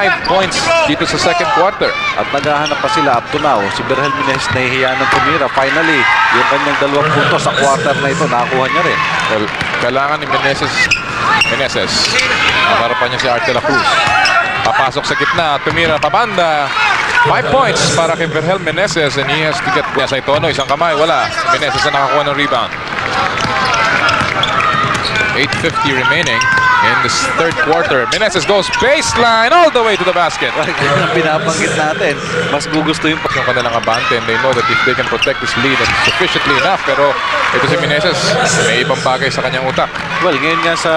5 points dito sa second quarter. At naghahanap pa sila up to now. Si Berhel Menezes nahihiya ng tumira. Finally, yung kanyang 2 puntos sa quarter na ito, nakakuha niya rin. Well, kailangan ni Menezes. Nakarapan niya si Art de la Cruz. Papasok sa gitna, tumira pabanda. 5 points para kay Berhel Menezes and he has to get sa Itono. Isang kamay, wala. Si Menezes na nakakuha ng rebound. 8:50 remaining in this third quarter. Menezes goes baseline all the way to the basket. Yan ang pinabanggit natin. Mas gugustuhin pa. Yung kanilang abante and they know that if they can protect this lead and sufficiently enough, pero ito si Menezes, may ibang bagay sa kanyang utak. Well, ngayon nga sa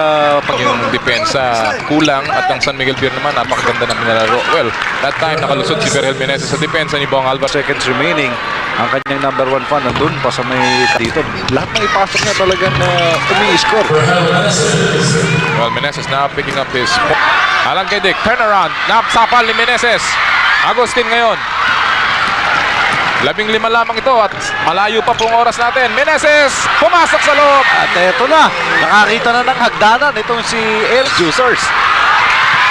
Yung depensa kulang at ang San Miguel Beer naman napakaganda ng pinalaro. Well, that time nakalusot si Berhel Menezes sa depensa ni Bong Alvarez. seconds remaining, ang kanyang number 1 fan nandun pa sa may dito. Lahat ng ipasok niya talagang umi-score. Well, Menezes now picking up his Alan kay Dick, turnaround, napsapal ni Menezes. Agustin ngayon. 15 lamang ito at malayo pa pong oras natin. Menezes, pumasok sa loob. At eto na, nakakita na ng hagdanan itong si Air Juicers.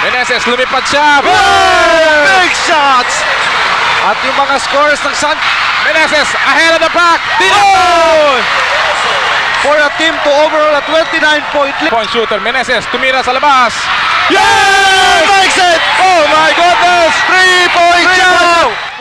Menezes, lumipad siya. Big shots! At yung mga scores ng San Menezes, ahead of the back. for a team to overall a 29-point lead. Point shooter, Menezes, tumira sa labas. Makes it! Oh my goodness! 3-point shot!